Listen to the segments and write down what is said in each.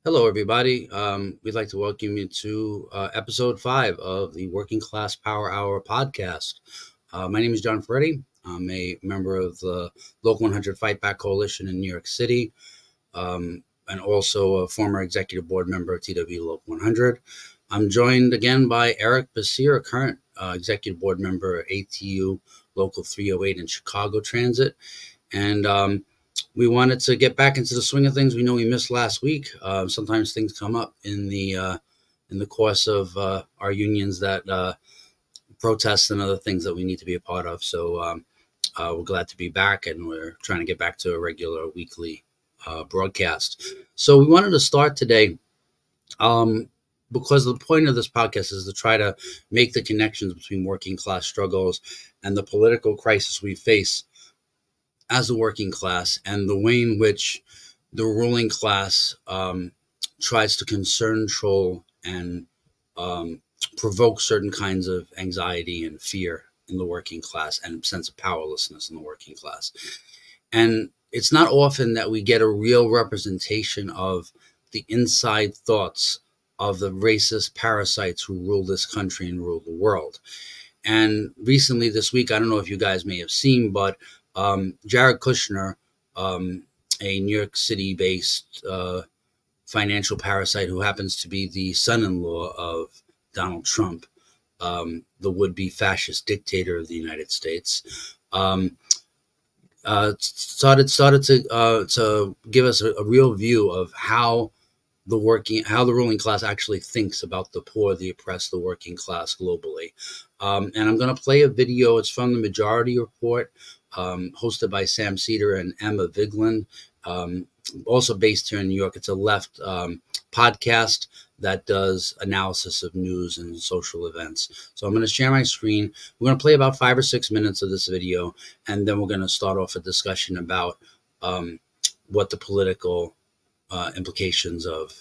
Hello, everybody. We'd like to welcome you to episode 5 of the Working Class Power Hour podcast. My name is John Ferretti. I'm a member of the Local 100 Fight Back Coalition in New York City, and also a former executive board member of TW Local 100. I'm joined again by Eric Basir, a current executive board member at ATU Local 308 in Chicago Transit. And we wanted to get back into the swing of things. We know we missed last week. Sometimes things come up in the course of our unions that protests and other things that we need to be a part of. So we're glad to be back, and we're trying to get back to a regular weekly broadcast. So we wanted to start today because the point of this podcast is to try to make the connections between working class struggles and the political crisis we face as a working class, and the way in which the ruling class tries to control and provoke certain kinds of anxiety and fear in the working class, and sense of powerlessness in the working class. And it's not often that we get a real representation of the inside thoughts of the racist parasites who rule this country and rule the world. And recently this week, I don't know if you guys may have seen, but Jared Kushner, a New York City-based financial parasite who happens to be the son-in-law of Donald Trump, the would-be fascist dictator of the United States, started to give us a real view of how the ruling class actually thinks about the poor, the oppressed, the working class globally. And I'm going to play a video. It's from the Majority Report, hosted by Sam Cedar and Emma Vigeland, also based here in New York. It's a left podcast that does analysis of news and social events. So I'm going to share my screen. We're going to play about 5 or 6 minutes of this video, and then we're going to start off a discussion about what the political implications of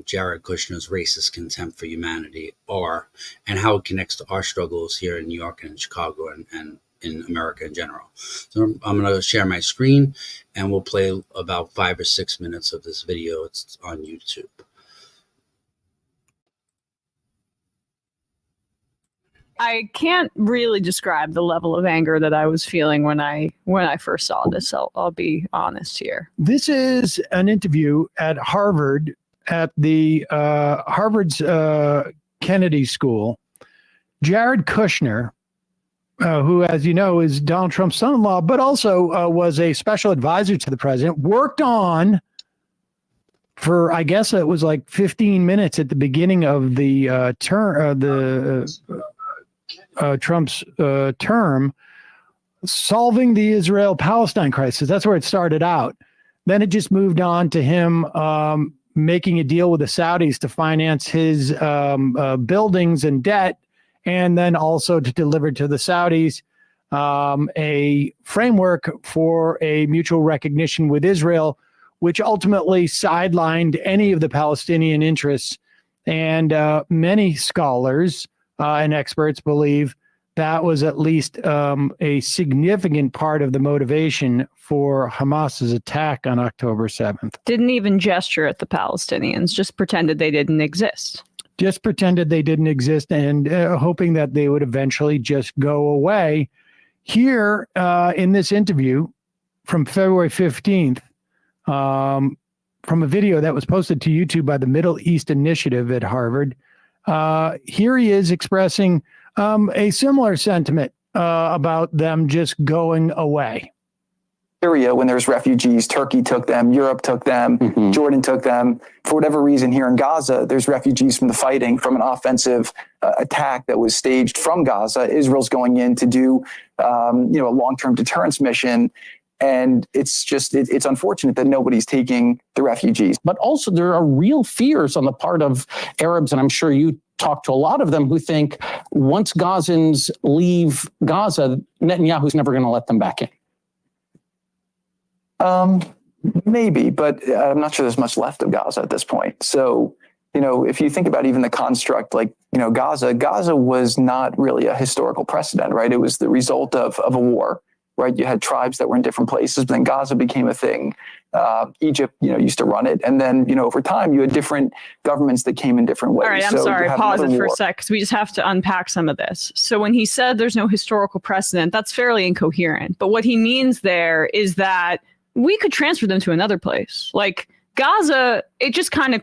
Jared Kushner's racist contempt for humanity are, and how it connects to our struggles here in New York and in Chicago and in America in general. So I'm going to share my screen, and we'll play about 5 or 6 minutes of this video. It's on YouTube. I can't really describe the level of anger that I was feeling when I first saw this. I'll be honest here. This is an interview at Harvard, at the Harvard's Kennedy School. Jared Kushner, who, as you know, is Donald Trump's son-in-law, but also was a special advisor to the president, worked on for, I guess it was like 15 minutes at the beginning of the Trump's term, solving the Israel-Palestine crisis. That's where it started out. Then it just moved on to him making a deal with the Saudis to finance his buildings and debt, and then also to deliver to the Saudis a framework for a mutual recognition with Israel, which ultimately sidelined any of the Palestinian interests. And many scholars and experts believe that was at least a significant part of the motivation for Hamas's attack on October 7th. Didn't even gesture at the Palestinians, just pretended they didn't exist. Just pretended they didn't exist, and hoping that they would eventually just go away. Here in this interview from February 15th, from a video that was posted to YouTube by the Middle East Initiative at Harvard, here he is expressing a similar sentiment about them just going away. Syria, when there's refugees, Turkey took them, Europe took them, Jordan took them. For whatever reason, here in Gaza, there's refugees from the fighting, from an offensive attack that was staged from Gaza. Israel's going in to do, a long-term deterrence mission. And it's unfortunate that nobody's taking the refugees. But also there are real fears on the part of Arabs, and I'm sure you talk to a lot of them, who think once Gazans leave Gaza, Netanyahu's never going to let them back in. Maybe, but I'm not sure there's much left of Gaza at this point. So, if you think about even the construct, Gaza was not really a historical precedent, right? It was the result of a war. right? You had tribes that were in different places, but then Gaza became a thing. Egypt, used to run it. And then, over time, you had different governments that came in different ways. All right, I'm sorry. Pause it for a sec, because we just have to unpack some of this. So when he said there's no historical precedent, that's fairly incoherent. But what he means there is that we could transfer them to another place. Like Gaza, it just kind of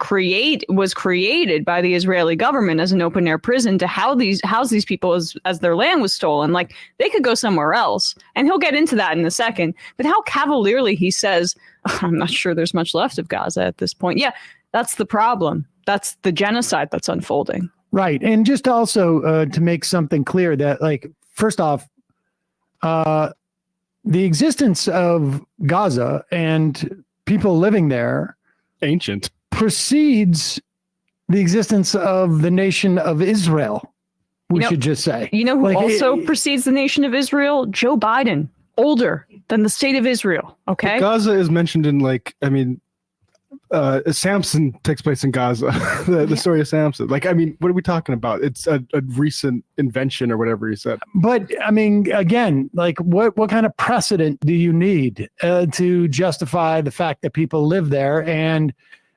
was created by the Israeli government as an open air prison to house these people as their land was stolen. Like they could go somewhere else. And he'll get into that in a second. But how cavalierly he says, I'm not sure there's much left of Gaza at this point. Yeah, that's the problem. That's the genocide that's unfolding. Right. And just also to make something clear that, like, first off, the existence of Gaza and people living there ancient precedes the existence of the nation of Israel. We should just say. You know who also precedes the nation of Israel? Joe Biden, older than the state of Israel. Okay. Gaza is mentioned in Samson takes place in Gaza. the story of Samson. What are we talking about? It's a recent invention or whatever he said. But I mean, again, what kind of precedent do you need to justify the fact that people live there and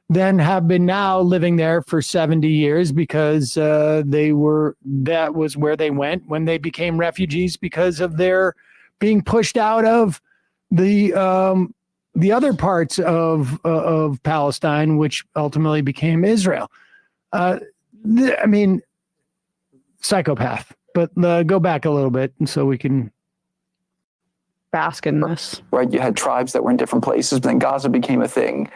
then have been now living there for 70 years because that was where they went when they became refugees because of their being pushed out of the other parts of Palestine, which ultimately became Israel. Psychopath. But go back a little bit, and so we can bask in this. Right, you had tribes that were in different places, but then Gaza became a thing.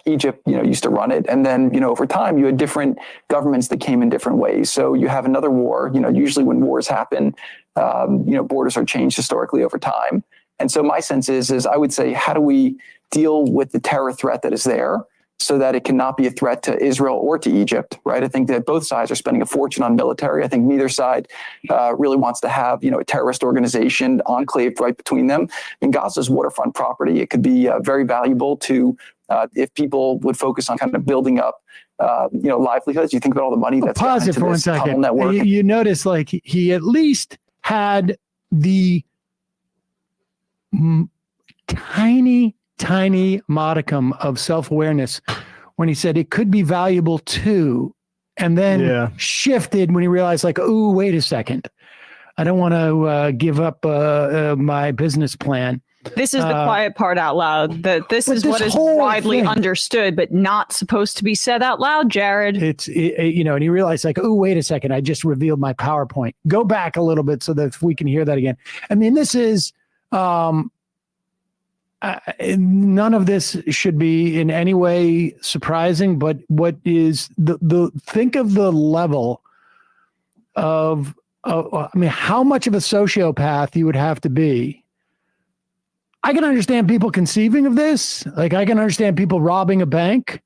Egypt, used to run it, and then over time you had different governments that came in different ways. So you have another war. Usually when wars happen, borders are changed historically over time. And so my sense is I would say, how do we deal with the terror threat that is there so that it cannot be a threat to Israel or to Egypt, right? I think that both sides are spending a fortune on military. I think neither side really wants to have, a terrorist organization enclave right between them. And Gaza's waterfront property, it could be very valuable to, if people would focus on kind of building up, livelihoods. You think about all the money that's pause it for 1 second. You notice he at least had the tiny modicum of self-awareness when he said it could be valuable too, and then shifted when he realized oh, wait a second, I don't want to give up my business plan. This is the quiet part out loud. That this is what is widely understood, but not supposed to be said out loud, Jared. And he realized oh, wait a second, I just revealed my PowerPoint. Go back a little bit so that we can hear that again. I mean, this is none of this should be in any way surprising, but what is think of the level of how much of a sociopath you would have to be. I can understand people conceiving of this. I can understand people robbing a bank,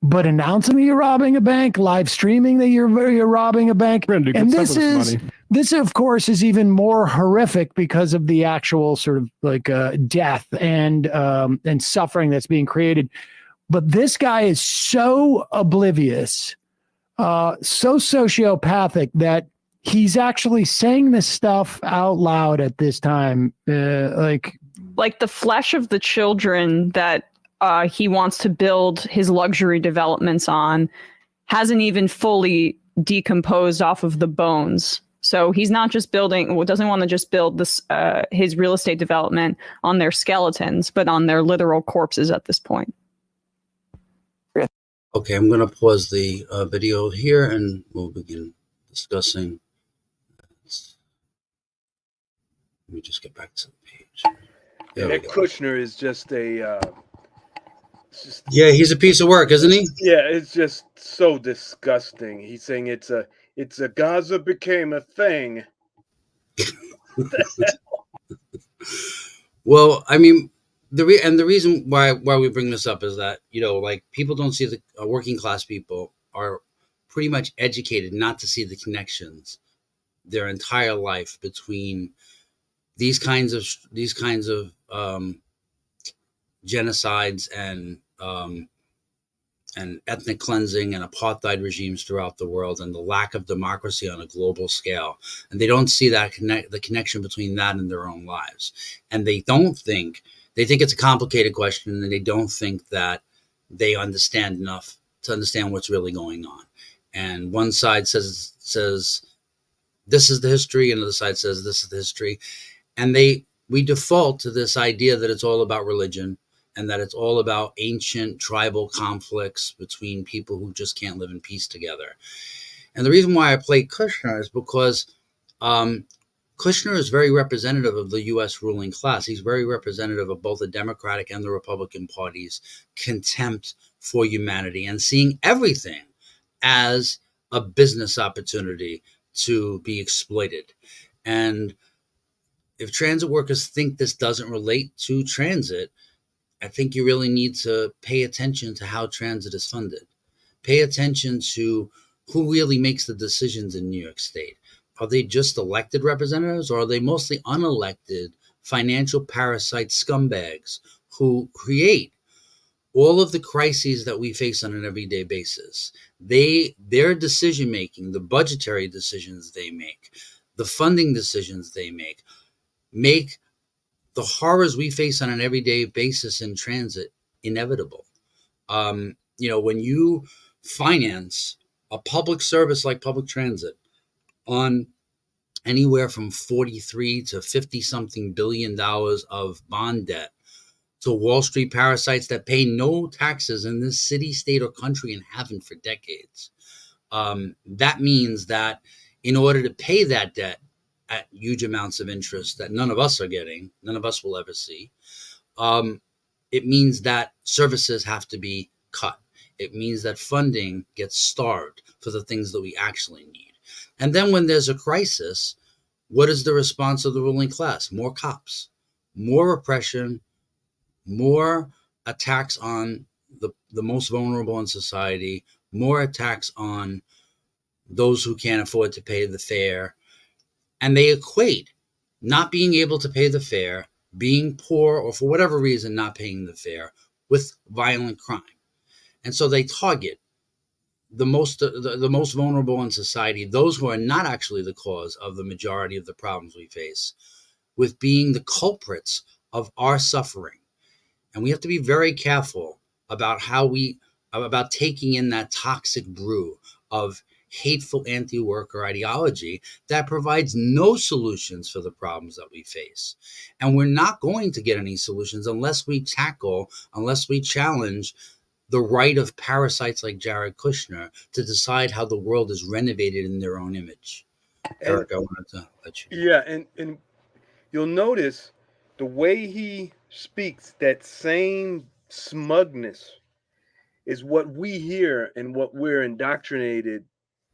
but announcing that you're robbing a bank, live streaming that you're robbing a bank. And this, of course, is even more horrific because of the actual sort of death and suffering that's being created. But this guy is so oblivious, so sociopathic that he's actually saying this stuff out loud at this time. Like the flesh of the children that he wants to build his luxury developments on hasn't even fully decomposed off of the bones. So he's not just doesn't want to just build this his real estate development on their skeletons, but on their literal corpses at this point. Okay, I'm going to pause the video here and we'll begin discussing. Let me just get back to the page. Jared Kushner is just yeah, he's a piece of work, isn't he? Yeah, it's just so disgusting. He's saying it's a Gaza became a thing. Well, I mean, the reason why we bring this up is that people don't see the working class people are pretty much educated not to see the connections their entire life between these kinds of genocides and and ethnic cleansing and apartheid regimes throughout the world, and the lack of democracy on a global scale. And they don't see that the connection between that and their own lives. And they think it's a complicated question, and they don't think that they understand enough to understand what's really going on. And one side says this is the history, and the other side says this is the history. And we default to this idea that it's all about religion, and that it's all about ancient tribal conflicts between people who just can't live in peace together. And the reason why I played Kushner is because Kushner is very representative of the U.S. ruling class. He's very representative of both the Democratic and the Republican party's contempt for humanity and seeing everything as a business opportunity to be exploited. And if transit workers think this doesn't relate to transit, I think you really need to pay attention to how transit is funded. Pay attention to who really makes the decisions in New York State. Are they just elected representatives, or are they mostly unelected financial parasite scumbags who create all of the crises that we face on an everyday basis? Their decision making, the budgetary decisions they make, the funding decisions they make the horrors we face on an everyday basis in transit inevitable. When you finance a public service like public transit on anywhere from 43 to 50 something $billion of bond debt to Wall Street parasites that pay no taxes in this city, state, or country and haven't for decades, that means that in order to pay that debt at huge amounts of interest that none of us are getting, none of us will ever see, it means that services have to be cut. It means that funding gets starved for the things that we actually need. And then when there's a crisis, what is the response of the ruling class? More cops, more repression, more attacks on the most vulnerable in society, more attacks on those who can't afford to pay the fare. And they equate not being able to pay the fare, being poor, or for whatever reason not paying the fare, with violent crime. And so they target the most vulnerable in society, those who are not actually the cause of the majority of the problems we face, with being the culprits of our suffering. And we have to be very careful about about taking in that toxic brew of hateful anti-worker ideology that provides no solutions for the problems that we face. And we're not going to get any solutions unless we challenge the right of parasites like Jared Kushner to decide how the world is renovated in their own image. Eric, I wanted to let you. Yeah, and you'll notice the way he speaks, that same smugness is what we hear and what we're indoctrinated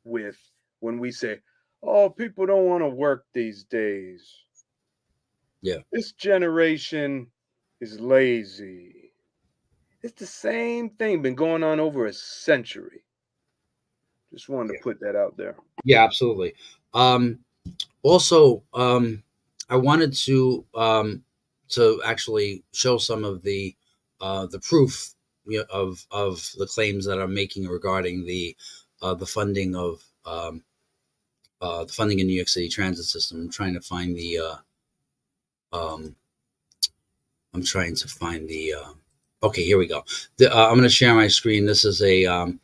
with when we say, oh, people don't want to work these days. Yeah. This generation is lazy. It's the same thing, been going on over a century. Just wanted to put that out there. Yeah, absolutely. Also, I wanted to actually show some of the proof of the claims that I'm making regarding the funding of the funding in New York City transit system. I'm trying to find okay, here we go. I'm going to share my screen. This is an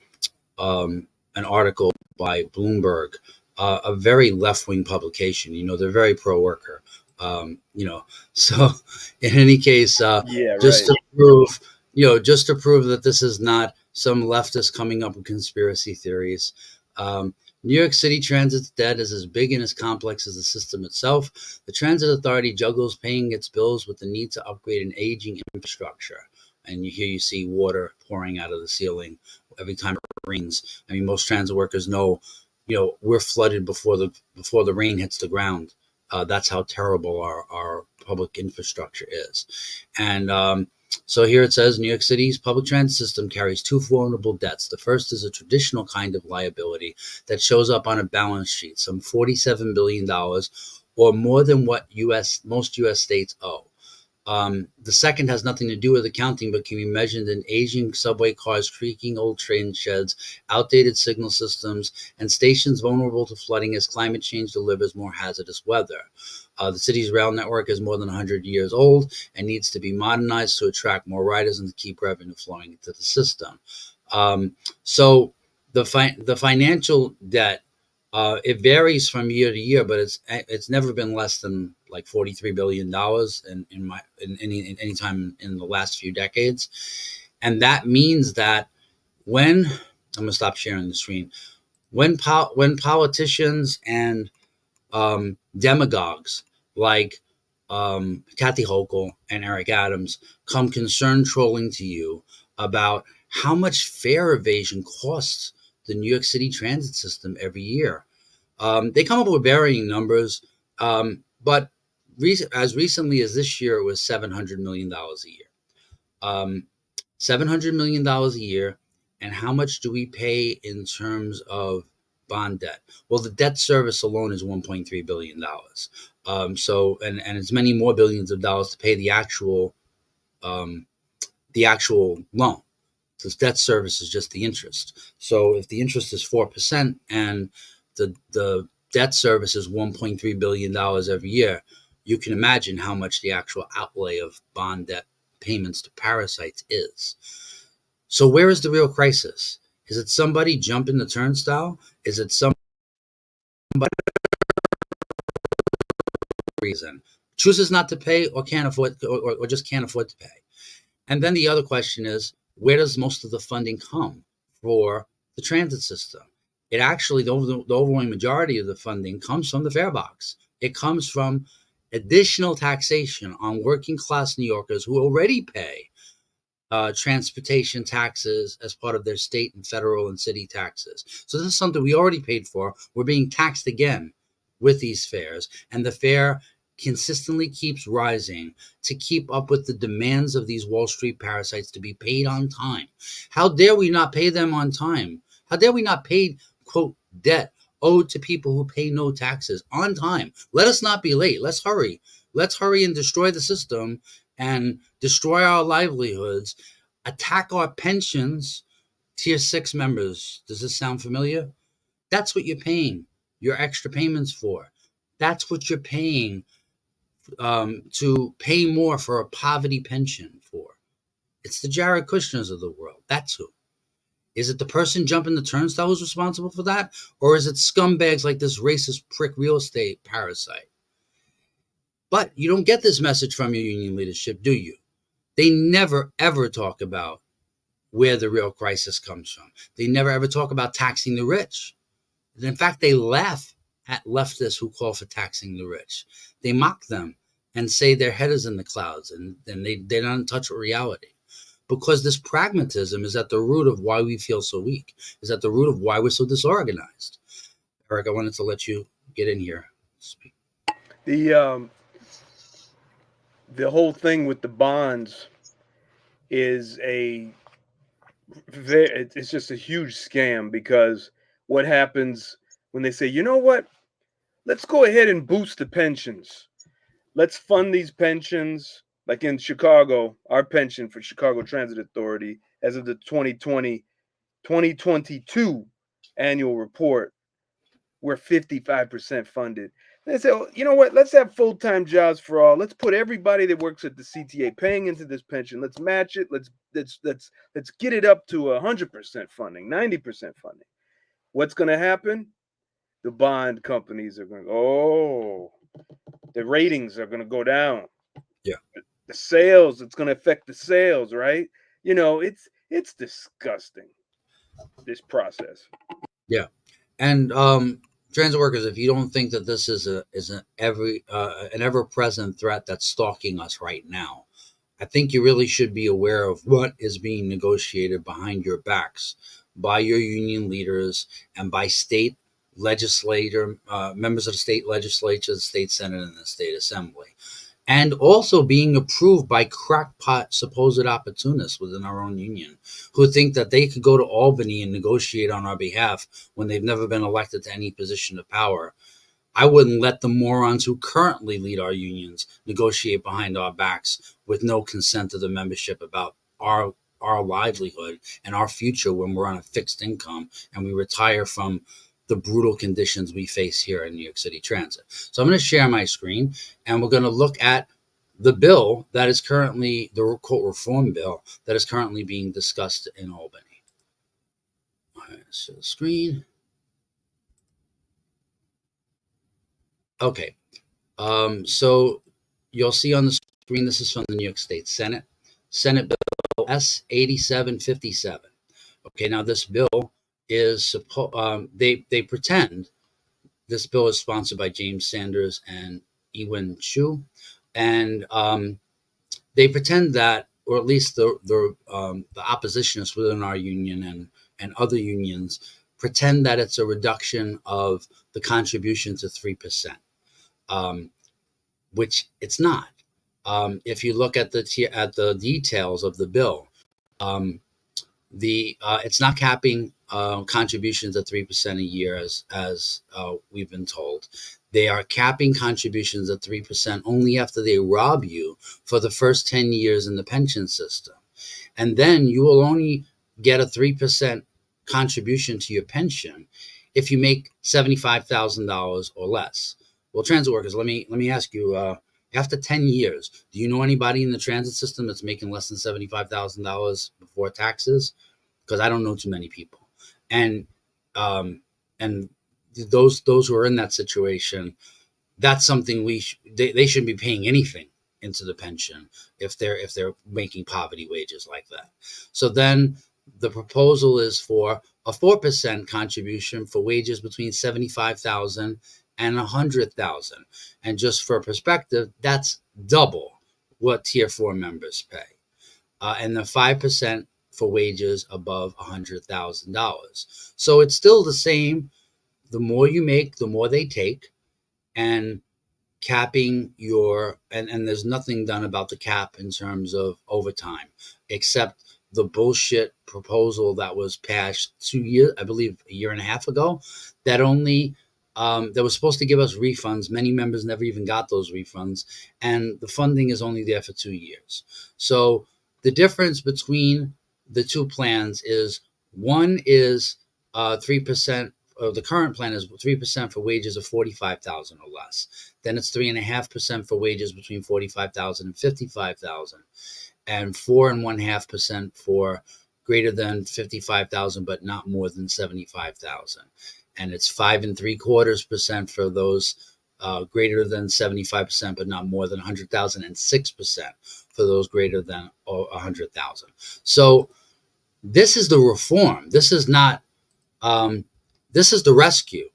article by Bloomberg, a very left-wing publication. They're very pro-worker. So in any case, just to prove that this is not some leftist coming up with conspiracy theories. New York City Transit's debt is as big and as complex as the system itself. The Transit Authority juggles paying its bills with the need to upgrade an aging infrastructure. And you see water pouring out of the ceiling every time it rains. I mean, most transit workers know, we're flooded before the rain hits the ground. That's how terrible our public infrastructure is. And so here it says, New York City's public transit system carries two vulnerable debts. The first is a traditional kind of liability that shows up on a balance sheet, some $47 billion, or more than what most U.S. states owe. The second has nothing to do with accounting, but can be measured in aging subway cars, creaking old train sheds, outdated signal systems, and stations vulnerable to flooding as climate change delivers more hazardous weather. The city's rail network is more than 100 years old and needs to be modernized to attract more riders and to keep revenue flowing into the system. So the financial debt, it varies from year to year, but it's never been less than like $43 billion in any time in the last few decades. And that means that when I'm going to stop sharing the screen, when politicians and demagogues like Kathy Hochul and Eric Adams come concerned trolling to you about how much fare evasion costs the New York City transit system every year. They come up with varying numbers, but as recently as this year, it was $700 million a year. $700 million a year. And how much do we pay in terms of bond debt? Well, the debt service alone is $1.3 billion. So it's many more billions of dollars to pay the actual loan. This debt service is just the interest. So if the interest is 4% and the debt service is $1.3 billion every year, you can imagine how much the actual outlay of bond debt payments to parasites is. So where is the real crisis? Is it somebody jumping the turnstile? Is it somebody reason chooses not to pay or can't afford or just can't afford to pay? And then the other question is, where does most of the funding come for the transit system? It actually, the overwhelming majority of the funding comes from the fare box. It comes from additional taxation on working class New Yorkers who already pay transportation taxes as part of their state and federal and city taxes. So this is something we already paid for. We're being taxed again with these fares, and the fare consistently keeps rising to keep up with the demands of these Wall Street parasites to be paid on time. How dare we not pay them on time? How dare we not pay, quote, debt owed to people who pay no taxes on time? Let us not be late. Let's hurry. Let's hurry and destroy the system and destroy our livelihoods, attack our pensions. Tier 6 members. Does this sound familiar? That's what you're paying your extra payments for. That's what you're paying to pay more for a poverty pension for. It's the Jared Kushners of the world. That's who. Is it the person jumping the turnstile who's responsible for that? Or is it scumbags like this racist prick real estate parasite? But you don't get this message from your union leadership, do you? They never, ever talk about where the real crisis comes from. They never, ever talk about taxing the rich. In fact, they laugh at leftists who call for taxing the rich. They mock them and say their head is in the clouds and they don't touch reality. Because this pragmatism is at the root of why we feel so weak, is at the root of why we're so disorganized. Eric, I wanted to let you get in here. Speak. The whole thing with the bonds is it's just a huge scam, because what happens when they say, you know what, let's go ahead and boost the pensions. Let's fund these pensions. Like in Chicago, our pension for Chicago Transit Authority, as of the 2022 annual report, we're 55% funded. They say, oh, you know what? Let's have full-time jobs for all. Let's put everybody that works at the CTA paying into this pension. Let's match it. Let's get it up to 100% funding, 90% funding. What's going to happen? The bond companies are going to go, the ratings are going to go down. Yeah. The sales, it's going to affect the sales, right? You know, it's disgusting, this process. Yeah. And transit workers, if you don't think that this is an ever-present threat that's stalking us right now, I think you really should be aware of what is being negotiated behind your backs by your union leaders and by state legislator, members of the state legislature, the state senate, and the state assembly. And also being approved by crackpot supposed opportunists within our own union who think that they could go to Albany and negotiate on our behalf when they've never been elected to any position of power. I wouldn't let the morons who currently lead our unions negotiate behind our backs with no consent of the membership about our livelihood and our future when we're on a fixed income and we retire from the brutal conditions we face here in New York City Transit. So I'm going to share my screen, and we're going to look at the bill that is currently, the quote reform bill that is currently being discussed in Albany. All right, so the screen. Okay, so you'll see on the screen, this is from the New York State Senate Bill S 8757. Okay, now this bill is they pretend this bill is sponsored by James Sanders and Ewan Chu, and they pretend that, or at least the oppositionists within our union and other unions pretend that it's a reduction of the contribution to 3%, which it's not. If you look at the details of the bill, it's not capping contributions at 3% a year as we've been told. They are capping contributions at 3% only after they rob you for the first 10 years in the pension system. And then you will only get a 3% contribution to your pension if you make $75,000 or less. Well, transit workers, let me ask you, after 10 years, do you know anybody in the transit system that's making less than $75,000 before taxes? Because I don't know too many people. And those who are in that situation, that's something they shouldn't be paying anything into the pension if they're making poverty wages like that. So then the proposal is for a 4% contribution for wages between $75,000 and $100,000. And just for perspective, that's double what Tier 4 members pay. And the 5% for wages above $100,000. So it's still the same. The more you make, the more they take, and capping and there's nothing done about the cap in terms of overtime, except the bullshit proposal that was passed 2 years, I believe a year and a half ago, that only that was supposed to give us refunds. Many members never even got those refunds, and the funding is only there for 2 years. So the difference between the two plans is one is 3%. The current plan is 3% for wages of $45,000 or less. Then it's 3.5% for wages between $45,000 and $55,000, and 4.5% for greater than $55,000 but not more than $75,000. And it's 5.75% for those greater than 75% but not more than $100,000, and 6% for those greater than $100,000. So this is the reform. This is not. This is the rescue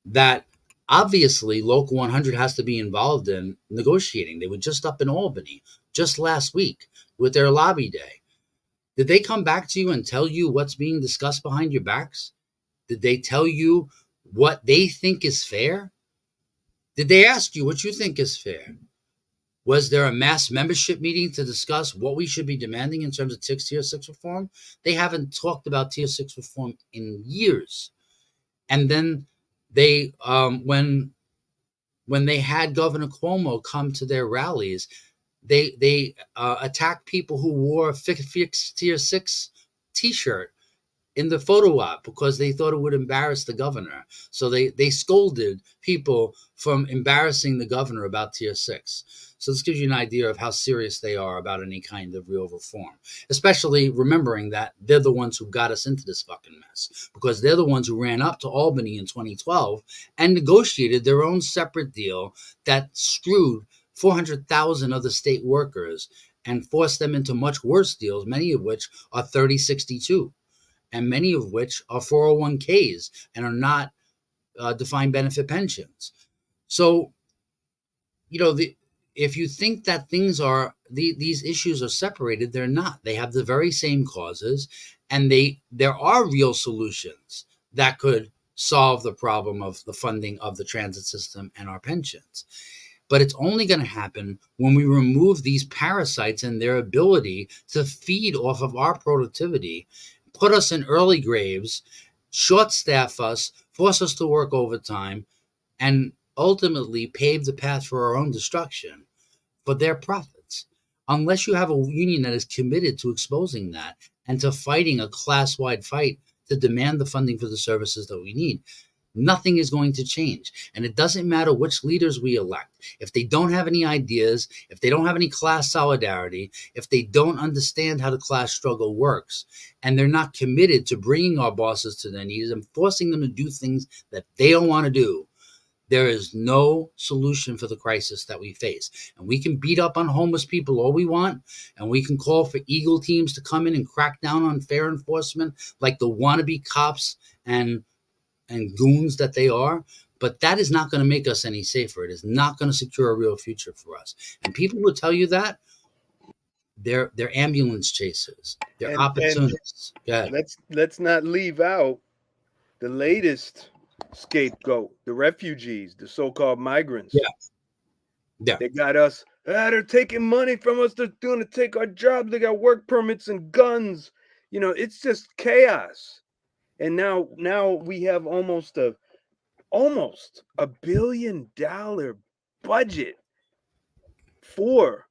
that obviously Local 100 has to be involved in negotiating. They were just up in Albany just last week with their lobby day. Did they come back to you and tell you what's being discussed behind your backs? Did they tell you what they think is fair? Did they ask you what you think is fair? Was there a mass membership meeting to discuss what we should be demanding in terms of Tier 6 reform? They haven't talked about Tier 6 reform in years. And then they, when they had Governor Cuomo come to their rallies, they attacked people who wore a fixed Tier 6 T-shirt in the photo op because they thought it would embarrass the governor. So they scolded people from embarrassing the governor about Tier 6. So this gives you an idea of how serious they are about any kind of real reform, especially remembering that they're the ones who got us into this fucking mess, because they're the ones who ran up to Albany in 2012 and negotiated their own separate deal that screwed 400,000 other state workers and forced them into much worse deals, many of which are 3062, and many of which are 401ks and are not defined benefit pensions. So, if you think that these issues are separated, they're not. They have the very same causes, and there are real solutions that could solve the problem of the funding of the transit system and our pensions. But it's only going to happen when we remove these parasites and their ability to feed off of our productivity, put us in early graves, short staff us, force us to work overtime, and ultimately pave the path for our own destruction for their profits. Unless you have a union that is committed to exposing that and to fighting a class-wide fight to demand the funding for the services that we need, nothing is going to change. And it doesn't matter which leaders we elect. If they don't have any ideas, if they don't have any class solidarity, if they don't understand how the class struggle works, and they're not committed to bringing our bosses to their knees and forcing them to do things that they don't want to do, there is no solution for the crisis that we face. And we can beat up on homeless people all we want, and we can call for Eagle teams to come in and crack down on fair enforcement like the wannabe cops and goons that they are, but that is not going to make us any safer. It is not going to secure a real future for us. And people will tell you that they're ambulance chasers, they're opportunists. Let's not leave out the latest scapegoat, the refugees, the so-called migrants. Yeah. They got us. They're taking money from us. They're going to take our jobs. They got work permits and guns. It's just chaos. And now we have almost a $1 billion budget for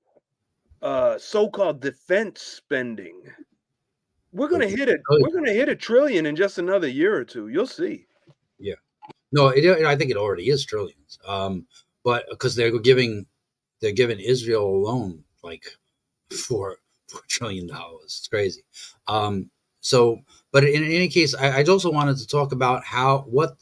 so-called defense spending. We're gonna hit $1 trillion in just another year or two. You'll see. Yeah. No, I think it already is trillions. But because they're giving Israel alone like $4 trillion. It's crazy. But in any case, I also wanted to talk about what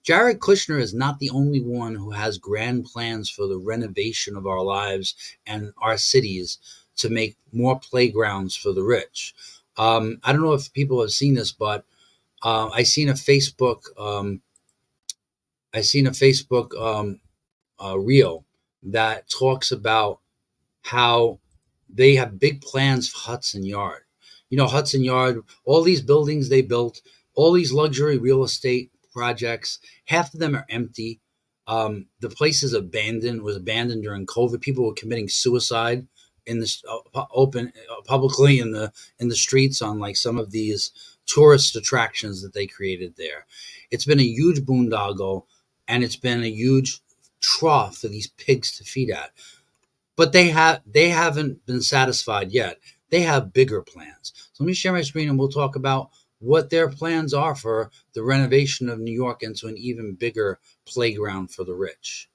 Jared Kushner is not the only one who has grand plans for the renovation of our lives and our cities to make more playgrounds for the rich. I don't know if people have seen this, but I seen a Facebook reel that talks about how they have big plans for Hudson Yard. Hudson Yard, all these buildings they built, all these luxury real estate projects, half of them are empty. The place is abandoned during COVID. People were committing suicide in this publicly in the streets on like some of these tourist attractions that they created there. It's been a huge boondoggle, and it's been a huge trough for these pigs to feed at. But they haven't been satisfied yet. They have bigger plans. So let me share my screen and we'll talk about what their plans are for the renovation of New York into an even bigger playground for the rich.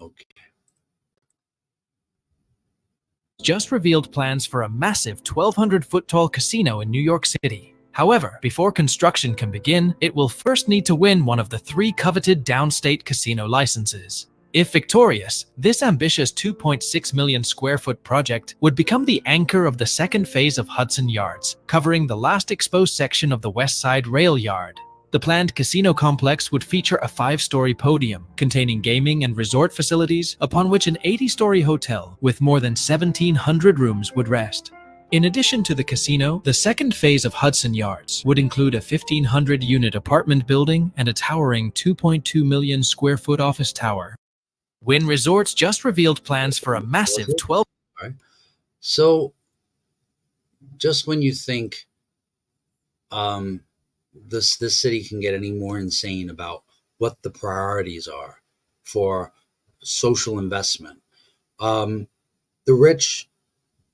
Okay. Just revealed plans for a massive 1,200-foot tall casino in New York City. However, before construction can begin, it will first need to win one of the 3 coveted downstate casino licenses. If victorious, this ambitious 2.6 million square foot project would become the anchor of the second phase of Hudson Yards, covering the last exposed section of the West Side Rail Yard. The planned casino complex would feature a 5-story podium containing gaming and resort facilities upon which an 80-story hotel with more than 1,700 rooms would rest. In addition to the casino, the second phase of Hudson Yards would include a 1,500-unit apartment building and a towering 2.2 million square foot office tower. Wynn Resorts just revealed plans for a massive 12. Right. So, just when you think this city can get any more insane about what the priorities are for social investment, the rich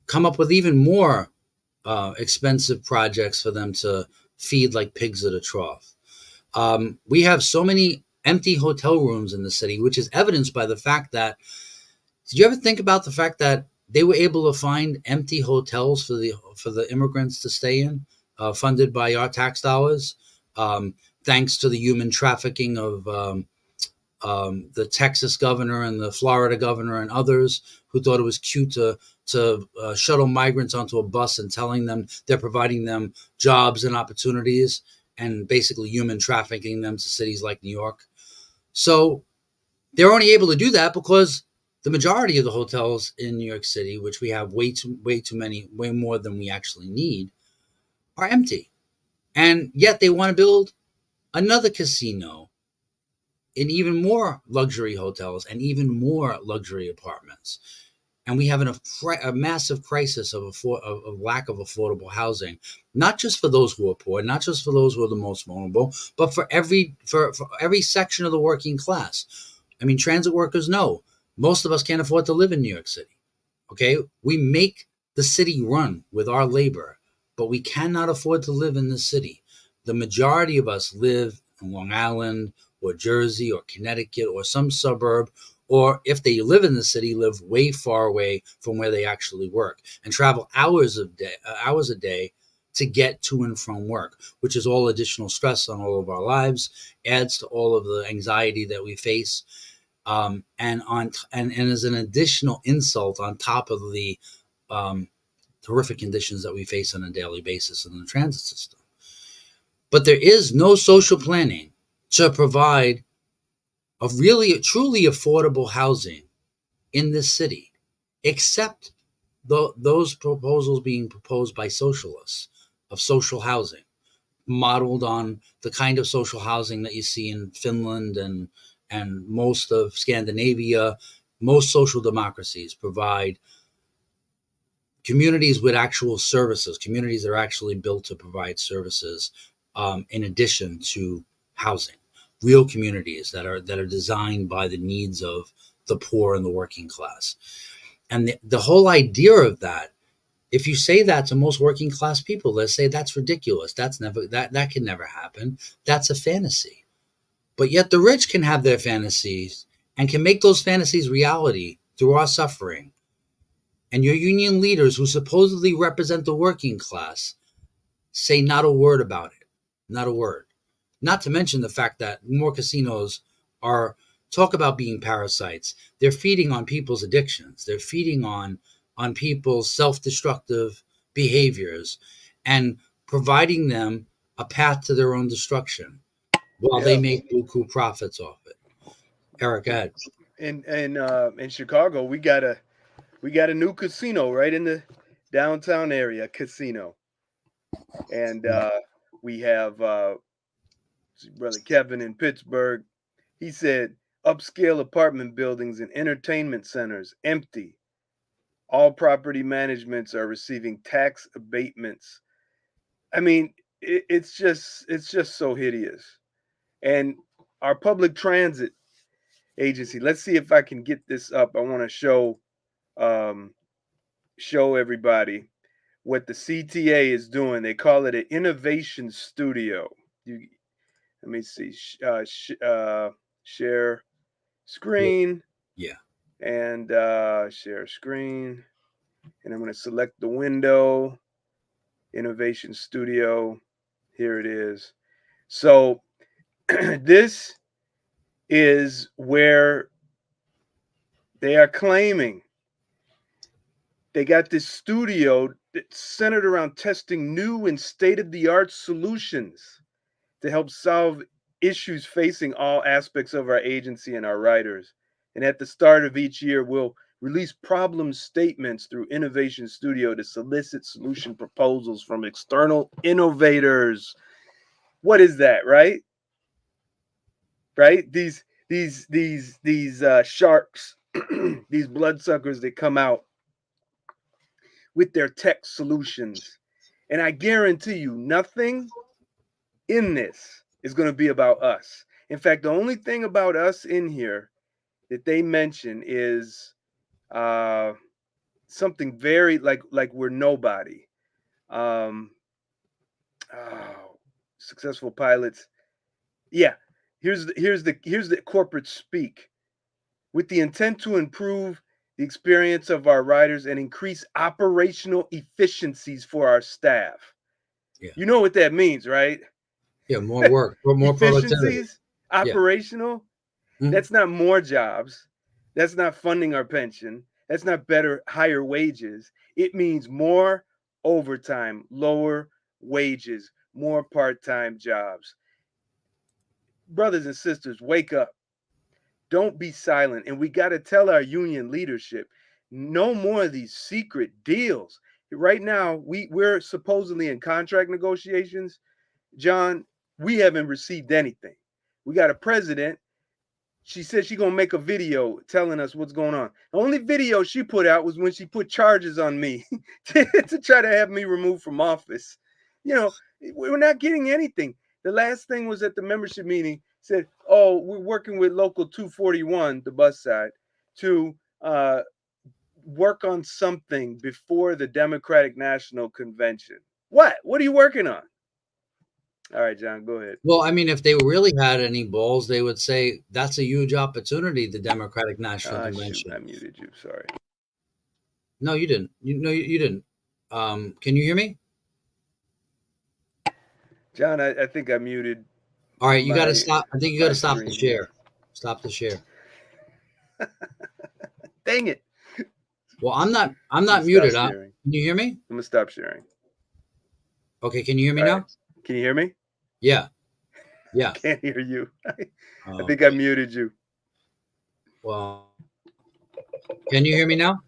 come up with even more expensive projects for them to feed like pigs at a trough. We have so many empty hotel rooms in the city, which is evidenced by the fact that, did you ever think about the fact that they were able to find empty hotels for the immigrants to stay in, funded by our tax dollars, thanks to the human trafficking of the Texas governor and the Florida governor and others who thought it was cute to shuttle migrants onto a bus and telling them they're providing them jobs and opportunities, and basically human trafficking them to cities like New York. So they're only able to do that because the majority of the hotels in New York City, which we have way too many, way more than we actually need, are empty. And yet they want to build another casino in even more luxury hotels and even more luxury apartments. And we have a massive crisis of lack of affordable housing, not just for those who are poor, not just for those who are the most vulnerable, but for every section of the working class. I mean, transit workers know most of us can't afford to live in New York City. Okay, we make the city run with our labor, but we cannot afford to live in the city. The majority of us live in Long Island or Jersey or Connecticut or some suburb, or if they live in the city, live way far away from where they actually work and travel hours a day to get to and from work, which is all additional stress on all of our lives, adds to all of the anxiety that we face, and is an additional insult on top of the horrific conditions that we face on a daily basis in the transit system. But there is no social planning to provide a truly affordable housing in this city, except those proposals being proposed by socialists of social housing, modeled on the kind of social housing that you see in Finland and most of Scandinavia. Most social democracies provide communities with actual services, communities that are actually built to provide services, in addition to housing. Real communities that are designed by the needs of the poor and the working class. And the whole idea of that, if you say that to most working class people, they'll say that's ridiculous. That can never happen. That's a fantasy. But yet the rich can have their fantasies and can make those fantasies reality through our suffering. And your union leaders, who supposedly represent the working class, say not a word about it. Not a word. Not to mention the fact that more casinos talk about being parasites. They're feeding on people's addictions. They're feeding on people's self-destructive behaviors and providing them a path to their own destruction while they make buku profits off it. Eric, go ahead. In Chicago, we got a new casino right in the downtown area, casino. And we have Brother Kevin in Pittsburgh. He said upscale apartment buildings and entertainment centers empty. All property managements are receiving tax abatements. I mean, it's just so hideous. And our public transit agency, let's see if I can get this up. I want to show everybody what the CTA is doing. They call it an innovation studio. Let me see. Share screen. Yeah. And share screen. And I'm going to select the window. Innovation Studio. Here it is. So this is where they are claiming they got this studio that's centered around testing new and state-of-the-art solutions to help solve issues facing all aspects of our agency and our writers. And at the start of each year, we'll release problem statements through Innovation Studio to solicit solution proposals from external innovators. What is that, right? Right? These sharks, these bloodsuckers that come out with their tech solutions. And I guarantee you, nothing in this is going to be about us. In fact, the only thing about us in here that they mention is something very like we're nobody. Successful pilots. Yeah, here's the corporate speak. With the intent to improve the experience of our riders and increase operational efficiencies for our staff. Yeah. You know what that means, right? Yeah, more work, more productivity. Operational. Yeah. That's not more jobs. That's not funding our pension. That's not higher wages. It means more overtime, lower wages, more part-time jobs. Brothers and sisters, wake up. Don't be silent. And we got to tell our union leadership, no more of these secret deals. Right now, we're supposedly in contract negotiations. John, we haven't received anything. We got a president she said she's going to make a video telling us what's going on. The only video she put out was when she put charges on me to try to have me removed from office. You know, we're not getting anything. The last thing was at the membership meeting, said, oh, we're working with local 241, the bus side, to work on something before the Democratic National Convention. What? What are you working on? All right, John, go ahead. Well, I mean, if they really had any balls, they would say that's a huge opportunity, the Democratic National Convention. Shoot, I muted you. Sorry. No, you didn't. You didn't. Can you hear me? John, I think I muted. All right, you got to stop. I think you got to stop the share. Stop the share. Dang it. Well, I'm not muted. Can you hear me? I'm gonna stop sharing. Okay, can you hear me now? Can you hear me? Yeah. Yeah. Can't hear you. I think I muted you. Well, can you hear me now?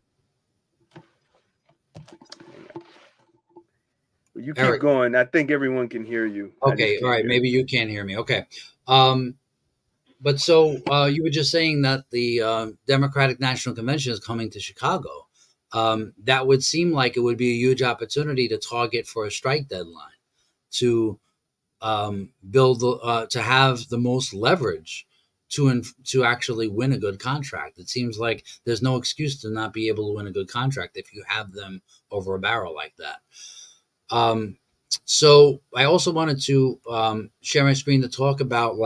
You keep going. I think everyone can hear you. Okay, all right. Maybe you can't hear me. Okay. But so you were just saying that the Democratic National Convention is coming to Chicago. That would seem like it would be a huge opportunity to target for a strike deadline, to build, to have the most leverage to actually win a good contract. It seems like there's no excuse to not be able to win a good contract if you have them over a barrel like that. So I also wanted to share my screen to talk about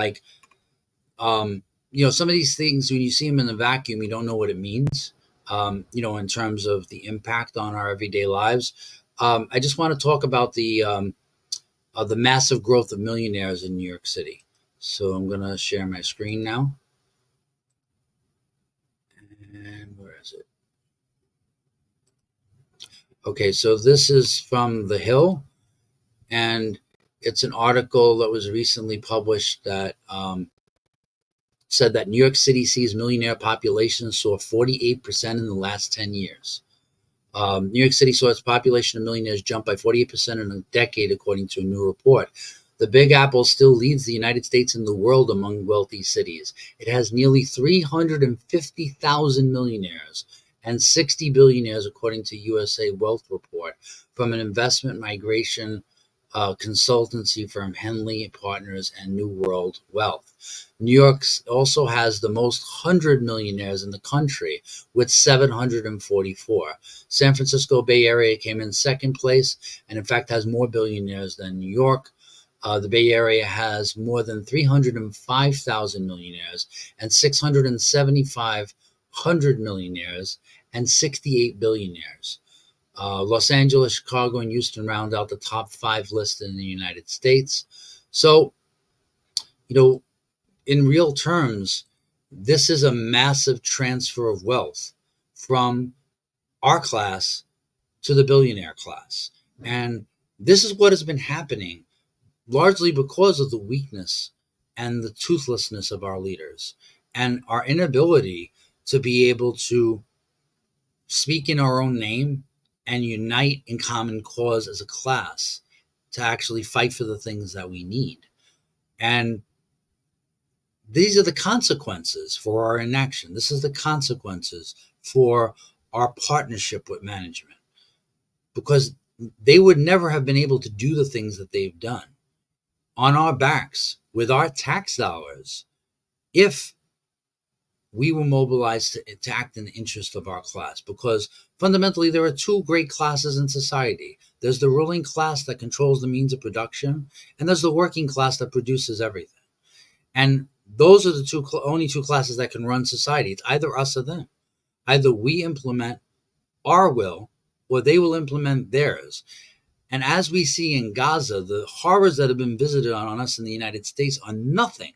some of these things, when you see them in the vacuum, you don't know what it means, in terms of the impact on our everyday lives. I just want to talk about the massive growth of millionaires in New York City. So I'm going to share my screen now. And where is it? Okay, so this is from The Hill, and it's an article that was recently published that said that New York City sees millionaire population soar 48% in the last 10 years. New York City saw its population of millionaires jump by 48% in a decade, according to a new report. The Big Apple still leads the United States and the world among wealthy cities. It has nearly 350,000 millionaires and 60 billionaires, according to USA Wealth Report from an investment migration consultancy firm Henley Partners and New World Wealth. New York also has the most 100 millionaires in the country, with 744. San Francisco Bay Area came in second place, and in fact has more billionaires than New York. The Bay Area has more than 305,000 millionaires and 675 millionaires and 68 billionaires. Los Angeles, Chicago, and Houston round out the top 5 lists in the United States. So, in real terms, this is a massive transfer of wealth from our class to the billionaire class. And this is what has been happening largely because of the weakness and the toothlessness of our leaders and our inability to be able to speak in our own name and unite in common cause as a class to actually fight for the things that we need. And these are the consequences for our inaction. This is the consequences for our partnership with management, because they would never have been able to do the things that they've done on our backs with our tax dollars if we were mobilized to act in the interest of our class. Because fundamentally, there are 2 great classes in society. There's the ruling class that controls the means of production, and there's the working class that produces everything. And those are the only 2 classes that can run society. It's either us or them. Either we implement our will, or they will implement theirs. And as we see in Gaza, the horrors that have been visited on us in the United States are nothing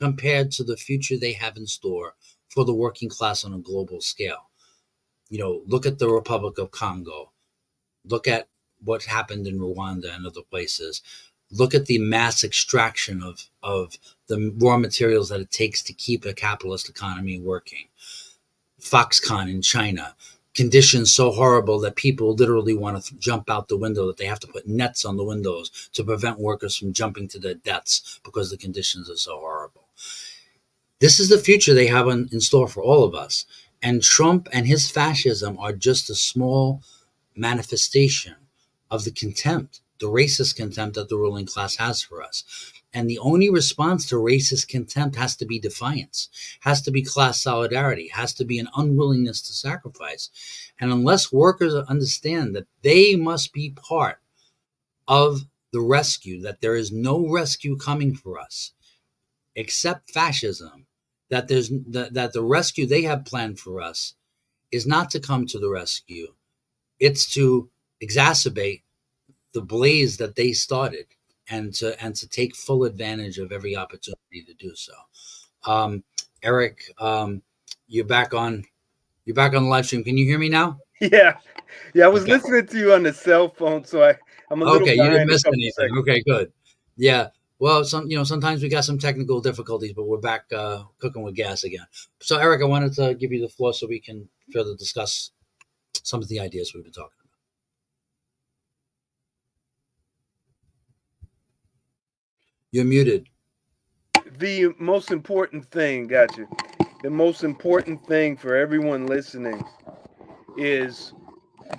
compared to the future they have in store for the working class on a global scale. Look at the Republic of Congo. Look at what happened in Rwanda and other places. Look at the mass extraction of the raw materials that it takes to keep a capitalist economy working. Foxconn in China. Conditions so horrible that people literally want to jump out the window, that they have to put nets on the windows to prevent workers from jumping to their deaths because the conditions are so horrible. This is the future they have in store for all of us. And Trump and his fascism are just a small manifestation of the contempt, the racist contempt that the ruling class has for us. And the only response to racist contempt has to be defiance, has to be class solidarity, has to be an unwillingness to sacrifice. And unless workers understand that they must be part of the rescue, that there is no rescue coming for us except fascism, that the rescue they have planned for us is not to come to the rescue, it's to exacerbate the blaze that they started, and to take full advantage of every opportunity to do so. Eric, you're back on the live stream. Can you hear me now? Yeah, I was Okay. listening to you on the cell phone, so I'm a little Okay, you didn't behind a miss couple anything. seconds. Okay, good. Yeah. Well, sometimes we got some technical difficulties, but we're back cooking with gas again. So, Eric, I wanted to give you the floor so we can further discuss some of the ideas we've been talking about. You're muted. The most important thing, gotcha. The most important thing for everyone listening is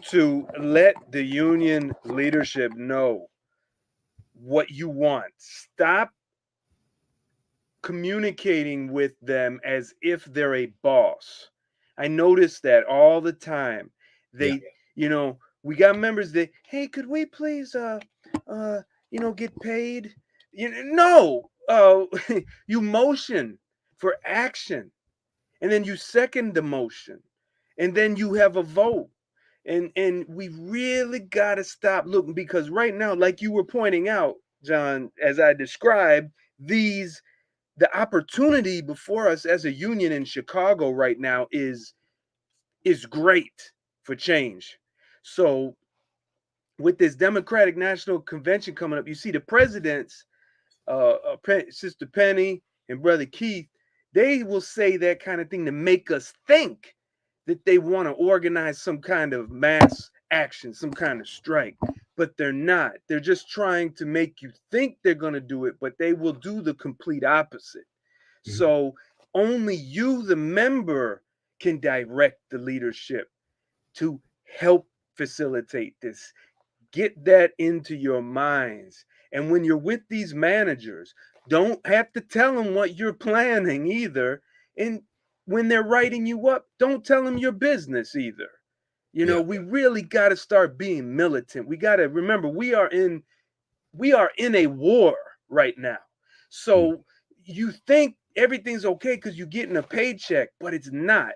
to let the union leadership know what you want. Stop communicating with them as if they're a boss. I notice that all the time. They, we got members that, hey, could we please get paid? No. You motion for action, and then you second the motion, and then you have a vote. And we really got to stop looking, because right now, like you were pointing out, John, as I described, the opportunity before us as a union in Chicago right now is great for change. So with this Democratic National Convention coming up, you see the presidents, Sister Penny and Brother Keith, they will say that kind of thing to make us think that they want to organize some kind of mass action, some kind of strike, but they're not. They're just trying to make you think they're going to do it, but they will do the complete opposite. So only you, the member, can direct the leadership to help facilitate this. Get that into your minds. And when you're with these managers, don't have to tell them what you're planning either. And when they're writing you up, don't tell them your business either. We really got to start being militant. We got to remember we are in a war right now. So you think everything's okay because you're getting a paycheck, but it's not.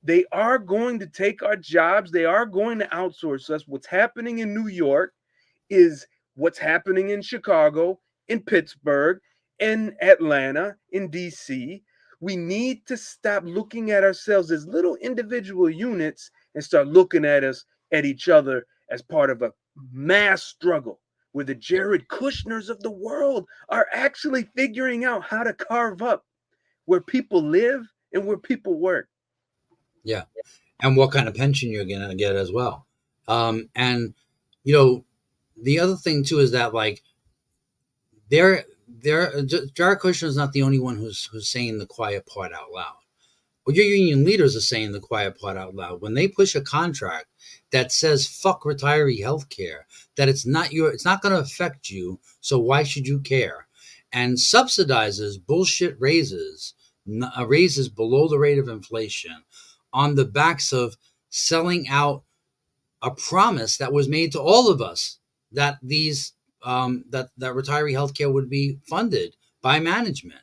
They are going to take our jobs. They are going to outsource us. What's happening in New York is what's happening in Chicago, in Pittsburgh, in Atlanta, in DC. We need to stop looking at ourselves as little individual units and start looking at each other as part of a mass struggle, where the Jared Kushners of the world are actually figuring out how to carve up where people live and where people work. Yeah. And what kind of pension you're going to get as well. And, the other thing too is that, like, Jared Kushner is not the only one who's saying the quiet part out loud. Well, your union leaders are saying the quiet part out loud. When they push a contract that says "fuck retiree health care," that it's not going to affect you, so why should you care? And subsidizes bullshit raises below the rate of inflation on the backs of selling out a promise that was made to all of us, that these that retiree healthcare would be funded by management.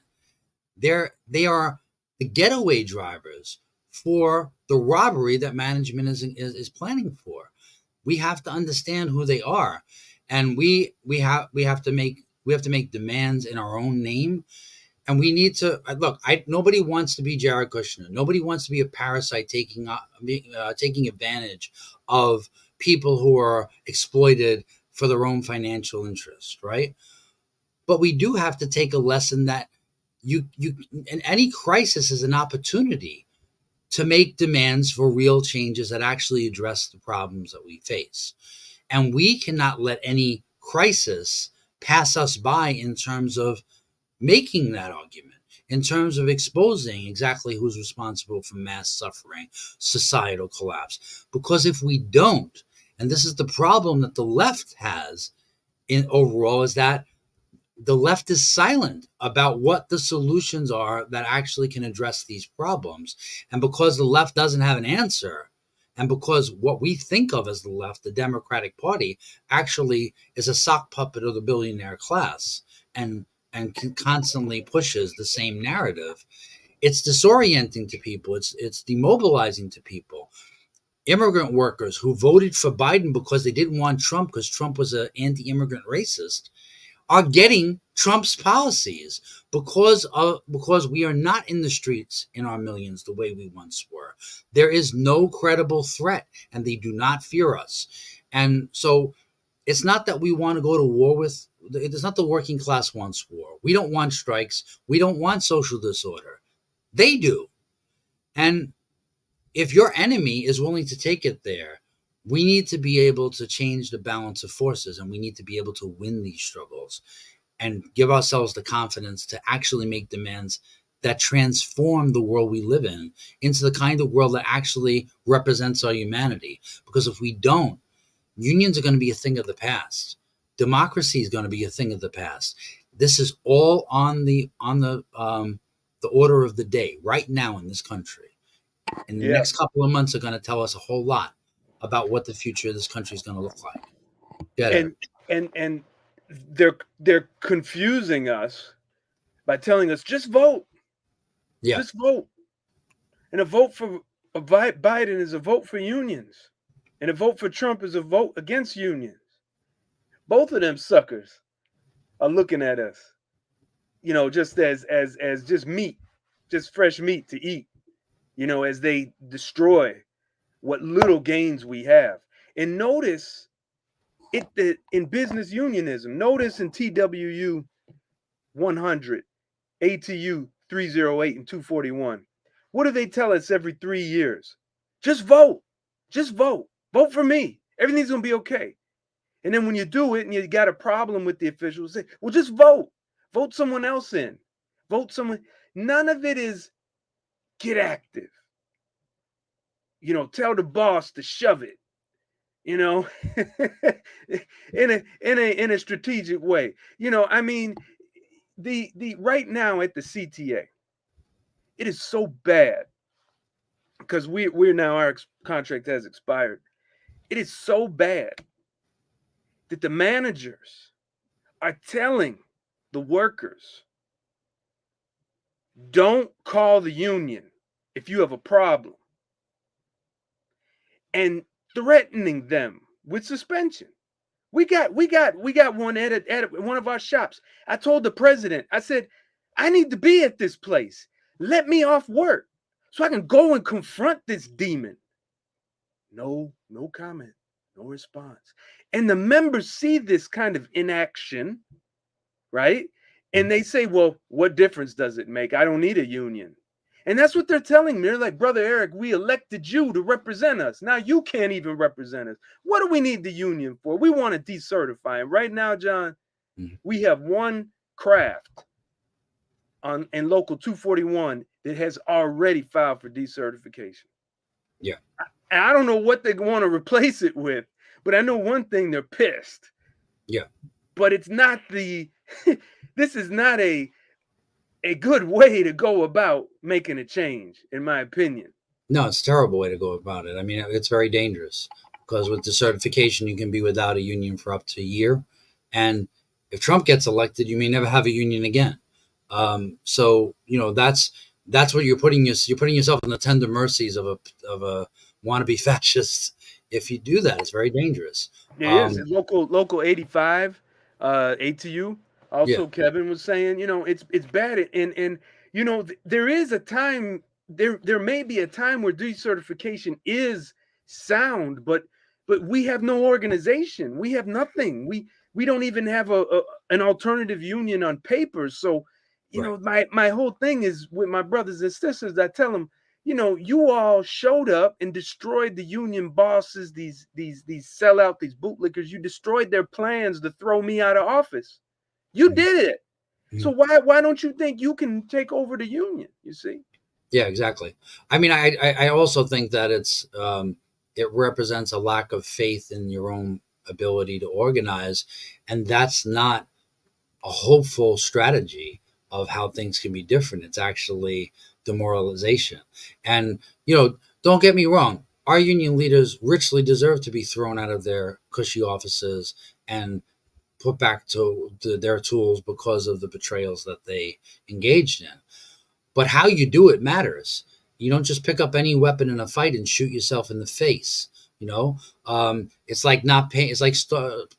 They are the getaway drivers for the robbery that management is planning for. We have to understand who they are, and we have to make demands in our own name. And we need to look. Nobody wants to be Jared Kushner. Nobody wants to be a parasite taking advantage of people who are exploited for their own financial interest, right? But we do have to take a lesson that in any crisis is an opportunity to make demands for real changes that actually address the problems that we face. And we cannot let any crisis pass us by in terms of making that argument. in terms of exposing exactly who's responsible for mass suffering, societal collapse. Because if we don't, and this is the problem that the left has in overall, is that the left is silent about what the solutions are that actually can address these problems. And because the left doesn't have an answer, and because what we think of as the left, the Democratic Party, actually is a sock puppet of the billionaire class and constantly pushes the same narrative, it's disorienting to people. It's demobilizing to people. Immigrant workers who voted for Biden because they didn't want Trump because Trump was an anti-immigrant racist are getting Trump's policies because we are not in the streets in our millions the way we once were. There is no credible threat, and they do not fear us. And so it's not that we want to go to war with. It's not the working class wants war. We don't want strikes. We don't want social disorder. They do. And if your enemy is willing to take it there, we need to be able to change the balance of forces, and we need to be able to win these struggles and give ourselves the confidence to actually make demands that transform the world we live in into the kind of world that actually represents our humanity. Because if we don't, unions are going to be a thing of the past. Democracy is going to be a thing of the past. This is all on the order of the day right now in this country. And the next couple of months are going to tell us a whole lot about what the future of this country is going to look like. And they're confusing us by telling us just vote. Yeah. Just vote. And a vote for Biden is a vote for unions. And a vote for Trump is a vote against unions. Both of them suckers are looking at us, just as just meat, just fresh meat to eat, as they destroy what little gains we have. And notice it in business unionism, notice in TWU 100, ATU 308 and 241. What do they tell us every 3 years? Just vote. Just vote. Vote for me. Everything's going to be okay. And then when you do it and you got a problem with the officials, say, well, just vote. Vote someone else in. Vote someone. None of it is get active. Tell the boss to shove it, in a strategic way. The right now at the CTA, it is so bad because we're now, our contract has expired. It is so bad that the managers are telling the workers, don't call the union if you have a problem, and threatening them with suspension. We got one at one of our shops. I told the president, I said, I need to be at this place. Let me off work so I can go and confront this demon. No comment, no response. And the members see this kind of inaction, right? And they say, well, what difference does it make? I don't need a union. And that's what they're telling me. They're like, Brother Eric, we elected you to represent us. Now you can't even represent us. What do we need the union for? We want to decertify. And right now, John, we have one craft in Local 241 that has already filed for decertification. Yeah. And I don't know what they want to replace it with, but I know one thing, they're pissed. Yeah. But it's not this is not a good way to go about making a change, in my opinion. No, it's a terrible way to go about it. I mean, it's very dangerous because with decertification, you can be without a union for up to a year. And if Trump gets elected, you may never have a union again. So, that's what you're putting yourself in the tender mercies of a wannabe fascist. If you do that, it's very dangerous. It is. Local 85, ATU. Also, yeah. Kevin was saying, it's bad. And there is a time, there may be a time where decertification is sound, but we have no organization. We have nothing. We don't even have an alternative union on paper. So, right. my whole thing is with my brothers and sisters, I tell them, you all showed up and destroyed the union bosses, these sellout, these bootlickers. You destroyed their plans to throw me out of office. You did it. So why don't you think you can take over the union? You see? Yeah, exactly. I mean, I also think that it represents a lack of faith in your own ability to organize, and that's not a hopeful strategy of how things can be different. It's actually demoralization. And, don't get me wrong, our union leaders richly deserve to be thrown out of their cushy offices and put back to their tools because of the betrayals that they engaged in. But how you do it matters. You don't just pick up any weapon in a fight and shoot yourself in the face. It's like not paying. It's like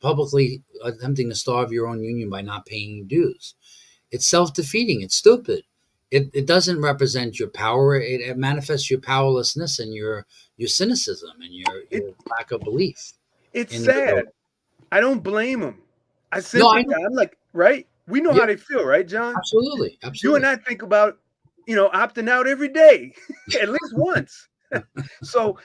publicly attempting to starve your own union by not paying dues. It's self-defeating. It's stupid. It doesn't represent your power. It manifests your powerlessness and your cynicism and your lack of belief. It's In your sad. ability. I don't blame them. I No, I sympathize. know. I'm like, right? We know Yeah, how they feel, right, John? absolutely, You absolutely. and I think about, opting out every day, at least once. So,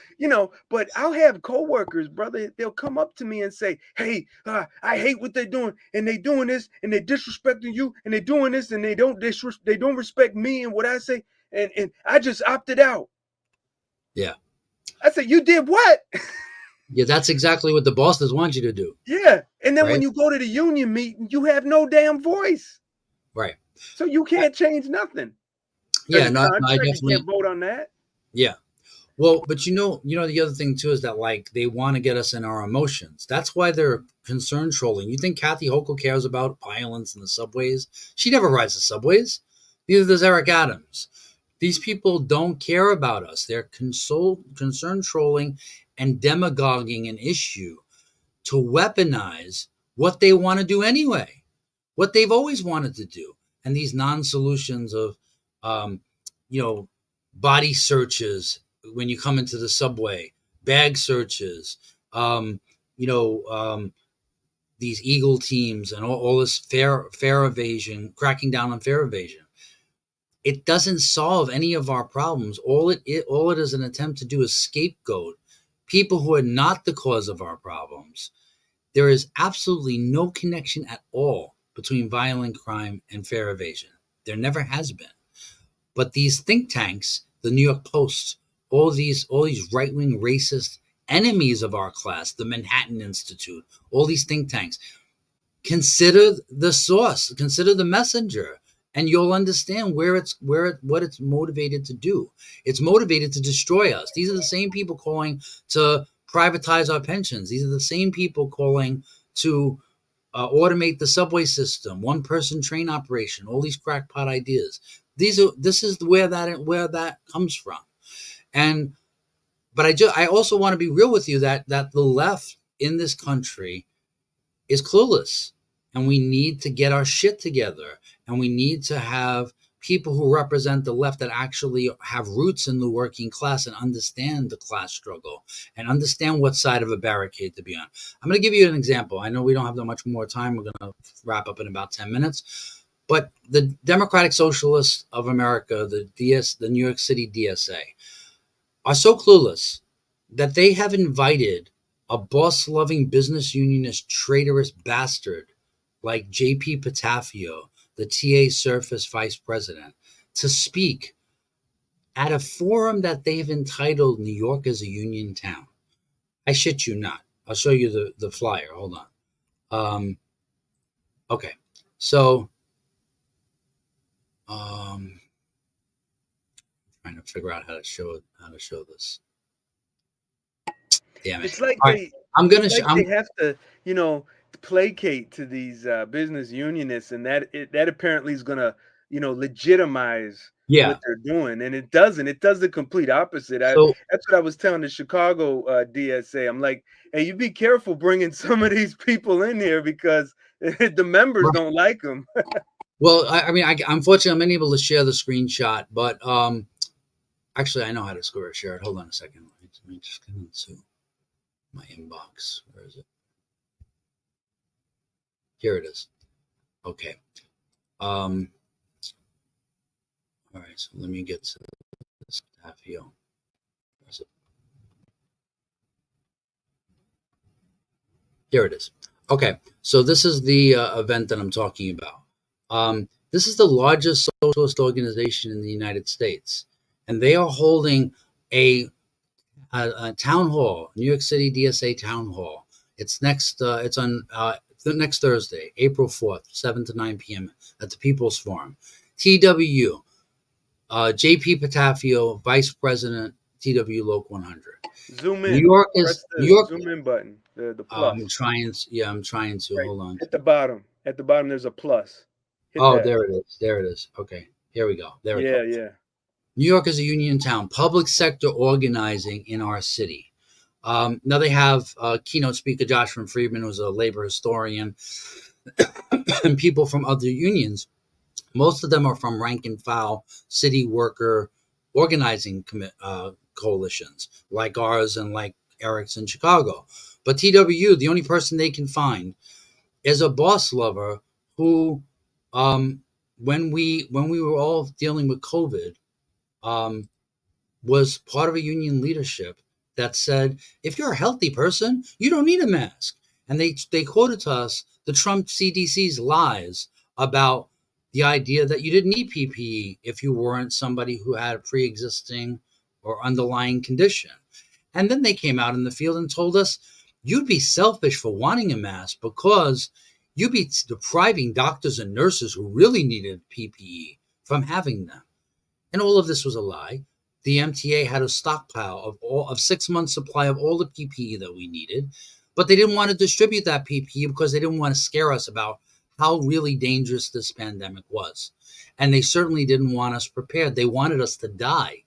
but I'll have coworkers, brother, they'll come up to me and say, hey, I hate what they're doing, and they doing this, and they're disrespecting you, and they're doing this, and they don't respect me and what I say, and I just opted out. Yeah. I said, you did what? Yeah, that's exactly what the bosses want you to do. Yeah. And then when Right. you go to the union meeting, you have no damn voice. Right. So you can't change nothing. Yeah, There's a no, I contract, you definitely. can't vote on that. Yeah. Well, but the other thing too is that like they want to get us in our emotions. That's why they're concern trolling. You think Kathy Hochul cares about violence in the subways? She never rides the subways. Neither does Eric Adams. These people don't care about us. They're concern trolling and demagoguing an issue to weaponize what they want to do anyway, what they've always wanted to do. And these non-solutions of, um, body searches when you come into the subway, bag searches, um, you know, um, these Eagle teams and all this fare evasion, cracking down on fare evasion. It doesn't solve any of our problems. All it is an attempt to do is scapegoat people who are not the cause of our problems. There is absolutely no connection at all between violent crime and fare evasion. There never has been. But these think tanks, the New York Post, all these right-wing racist enemies of our class, the Manhattan Institute, all these think tanks, consider the source, consider the messenger, and you'll understand what it's motivated to do. It's motivated to destroy us. These are the same people calling to privatize our pensions. These are the same people calling to automate the subway system, one-person train operation, all these crackpot ideas. This is where that comes from. But I also want to be real with you that the left in this country is clueless, and we need to get our shit together, and we need to have people who represent the left that actually have roots in the working class and understand the class struggle and understand what side of a barricade to be on. I'm going to give you an example. I know we don't have that much more time. We're going to wrap up in about 10 minutes. But the Democratic Socialists of America, the New York City DSA, are so clueless that they have invited a boss-loving business unionist traitorous bastard like J.P. Patafio, the TA Surface vice president, to speak at a forum that they've entitled New York is a Union Town. I shit you not. I'll show you the flyer. Hold on. Okay. So, trying to figure out how to show this. Damn it! It's like All right. they have to, placate to these business unionists, and that apparently is gonna, legitimize what they're doing, and it doesn't. It does the complete opposite. That's what I was telling the Chicago DSA. I'm like, hey, you be careful bringing some of these people in here because the members don't like them. Well, unfortunately, I'm unable to share the screenshot, but actually, I know how to share it. Hold on a second. Let me just get into my inbox. Where is it? Here it is. Okay. All right. So let me get to this Patafio. Where is it? Here it is. Okay. So this is the event that I'm talking about. This is the largest socialist organization in the United States, and they are holding a town hall, New York City DSA town hall. It's on the next Thursday, April 4th, 7 to 9 p.m. at the People's Forum. TW, JP Patafio, Vice President, TW Loc 100. Zoom in. New York is Press the New York. zoom in button. The plus. I'm trying to. Right. Hold on. At the bottom. At the bottom, there's a plus. Hit Oh, that. there it is. Okay, here we go. There it goes. Yeah. New York is a union town. Public sector organizing in our city. Now they have keynote speaker Joshua Friedman, who's a labor historian, and people from other unions. Most of them are from rank and file city worker organizing coalitions, like ours and like Eric's in Chicago. But TW, the only person they can find, is a boss lover who, when we were all dealing with COVID, was part of a union leadership that said, if you're a healthy person, you don't need a mask. And they quoted to us the Trump CDC's lies about the idea that you didn't need PPE if you weren't somebody who had a pre-existing or underlying condition. And then they came out in the field and told us, you'd be selfish for wanting a mask because you'd be depriving doctors and nurses who really needed PPE from having them. And all of this was a lie. The MTA had a stockpile of 6 months supply of all the PPE that we needed, but they didn't want to distribute that PPE because they didn't want to scare us about how really dangerous this pandemic was. And they certainly didn't want us prepared. They wanted us to die.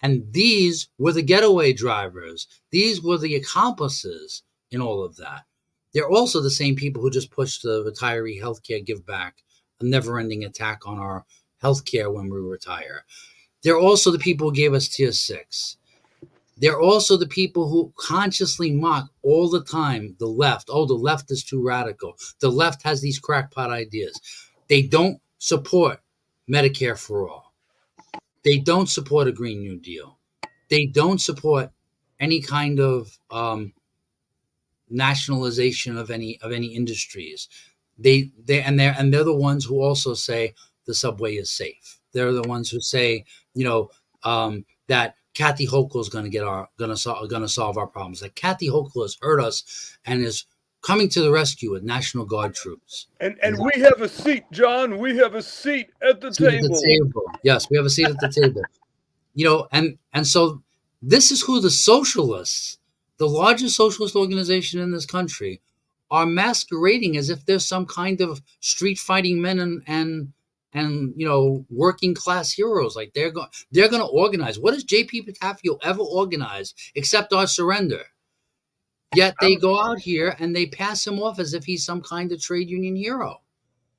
And these were the getaway drivers. These were the accomplices in all of that. They're also the same people who just pushed the retiree healthcare give back, a never-ending attack on our healthcare when we retire. They're also the people who gave us Tier 6. They're also the people who consciously mock all the time the left. Oh, the left is too radical. The left has these crackpot ideas. They don't support Medicare for all. They don't support a Green New Deal. They don't support any kind of nationalization of any industries. They're the ones who also say the subway is safe. They're the ones who say, that Kathy Hochul is going to solve our problems. Like Kathy Hochul has hurt us and is coming to the rescue with National Guard troops. And we have a seat, John. We have a seat at the table. Yes, we have a seat at the table. And so this is who the socialists, the largest socialist organization in this country, are masquerading as if there's some kind of street fighting men and working class heroes. Like they're going to organize. What does JP Patafio ever organize except our surrender? Yet they go out here and they pass him off as if he's some kind of trade union hero.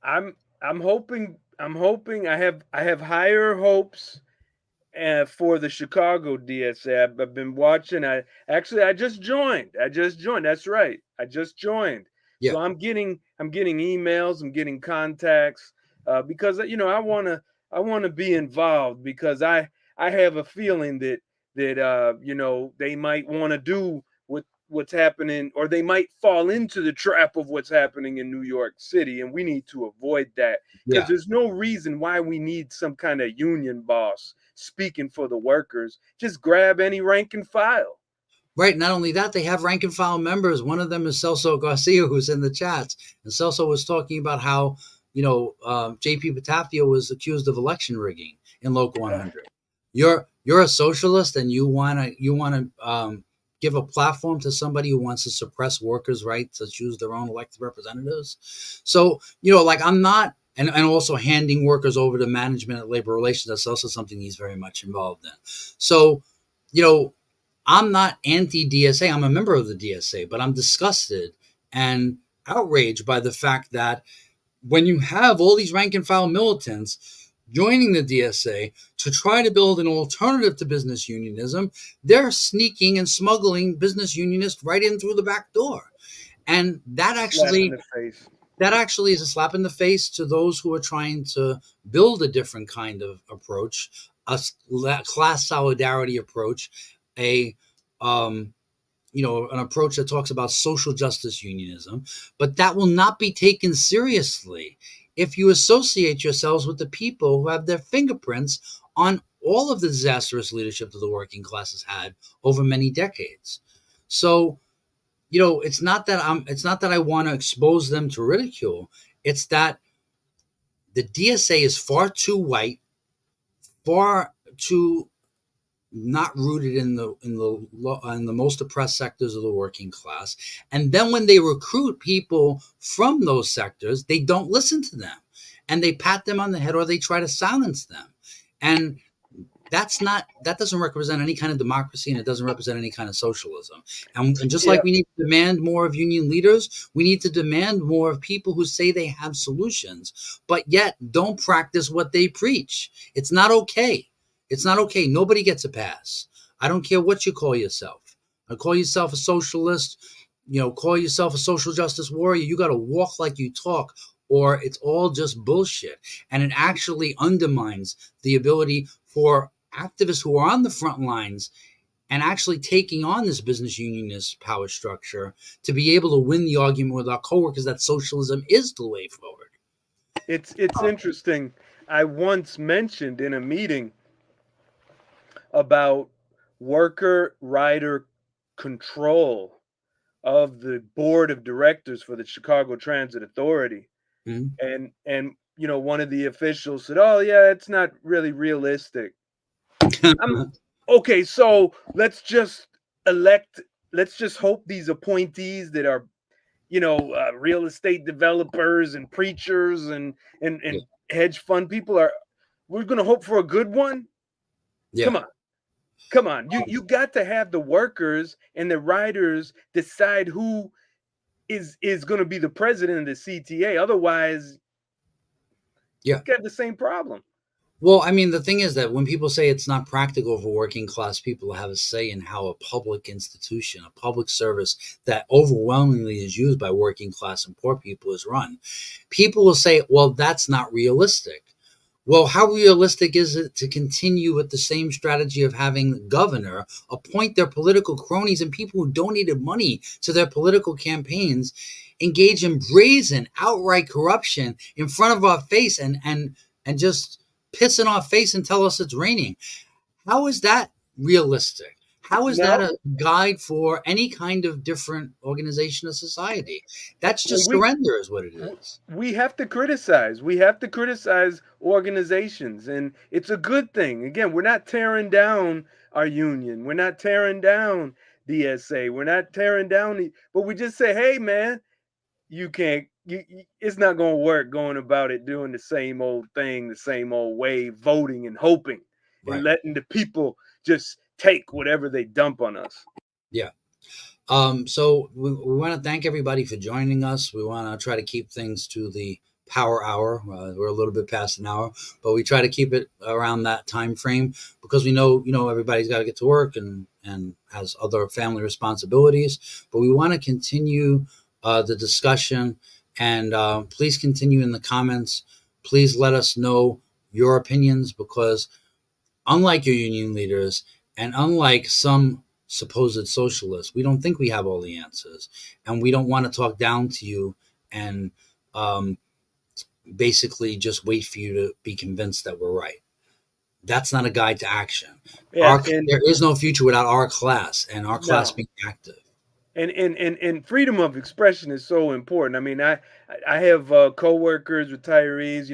I'm hoping I have higher hopes for the Chicago DSA. I've been watching. I just joined. That's right. I just joined. Yeah. So I'm getting emails. I'm getting contacts because I want to be involved because I have a feeling that they might want to do what's happening, or they might fall into the trap of what's happening in New York City, and we need to avoid that because there's no reason why we need some kind of union boss speaking for the workers. Just grab any rank and file. Right. Not only that, they have rank and file members. One of them is Celso Garcia, who's in the chats, and Celso was talking about how JP Patafio was accused of election rigging in Local 100. You're a socialist, and you want to give a platform to somebody who wants to suppress workers' right to choose their own elected representatives. So, I'm not, and also handing workers over to management at labor relations, that's also something he's very much involved in. So, I'm not anti-DSA. I'm a member of the DSA, but I'm disgusted and outraged by the fact that when you have all these rank and file militants joining the DSA to try to build an alternative to business unionism, they're sneaking and smuggling business unionists right in through the back door. And that actually is a slap in the face to those who are trying to build a different kind of approach, a class solidarity approach, an approach that talks about social justice unionism, but that will not be taken seriously if you associate yourselves with the people who have their fingerprints on all of the disastrous leadership that the working class has had over many decades. So, it's not that I want to expose them to ridicule. It's that the DSA is far too white, far too not rooted in the most oppressed sectors of the working class. And then when they recruit people from those sectors, they don't listen to them, and they pat them on the head, or they try to silence them. And that doesn't represent any kind of democracy, and it doesn't represent any kind of socialism. And just like we need to demand more of union leaders, we need to demand more of people who say they have solutions, but yet don't practice what they preach. It's not okay. It's not okay. Nobody gets a pass. I don't care what you call yourself. Call yourself a socialist, call yourself a social justice warrior. You got to walk like you talk, or it's all just bullshit. And it actually undermines the ability for activists who are on the front lines and actually taking on this business unionist power structure to be able to win the argument with our coworkers that socialism is the way forward. It's interesting. I once mentioned in a meeting about worker rider control of the board of directors for the Chicago Transit Authority. Mm-hmm. And one of the officials said, "Oh yeah, it's not really realistic." Okay, so let's just hope these appointees that are, real estate developers and preachers and hedge fund people we're going to hope for a good one. Yeah. Come on. You got to have the workers and the riders decide who is going to be the president of the CTA. Otherwise, you got the same problem. Well, I mean, the thing is that when people say it's not practical for working class people to have a say in how a public institution, a public service that overwhelmingly is used by working class and poor people is run, people will say, well, that's not realistic. Well, how realistic is it to continue with the same strategy of having the governor appoint their political cronies and people who donated money to their political campaigns engage in brazen, outright corruption in front of our face and just piss in our face and tell us it's raining? How is that realistic? How is that a guide for any kind of different organization of society? That's just surrender is what it is. We have to criticize. We have to criticize organizations, and it's a good thing. Again, we're not tearing down our union. We're not tearing down DSA. We're not tearing down, but we just say, hey, man, you can't. It's not going to work going about it doing the same old thing, the same old way, voting and hoping and letting the people just take whatever they dump on us. Yeah. So we want to thank everybody for joining us. We want to try to keep things to the power hour. We're a little bit past an hour, but we try to keep it around that time frame because we know, everybody's got to get to work and has other family responsibilities, but we want to continue the discussion. And please continue in the comments. Please let us know your opinions because unlike your union leaders and unlike some supposed socialists, we don't think we have all the answers. And we don't want to talk down to you and basically just wait for you to be convinced that we're right. That's not a guide to action. Yeah, there is no future without our class and our class being active. And freedom of expression is so important. I mean, I have coworkers, retirees,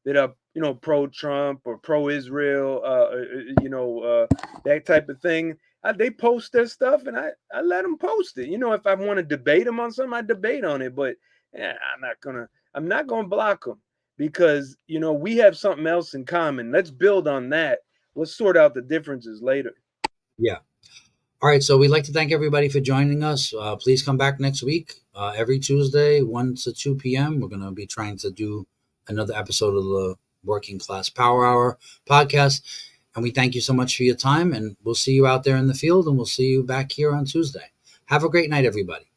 that are pro-Trump or pro-Israel, that type of thing. They post their stuff, and I let them post it. If I want to debate them on something, I debate on it. But I'm not gonna block them because we have something else in common. Let's build on that. Let's sort out the differences later. Yeah. All right, so we'd like to thank everybody for joining us. Please come back next week, every Tuesday, 1 to 2 p.m. We're going to be trying to do another episode of the Working Class Power Hour podcast. And we thank you so much for your time, and we'll see you out there in the field, and we'll see you back here on Tuesday. Have a great night, everybody.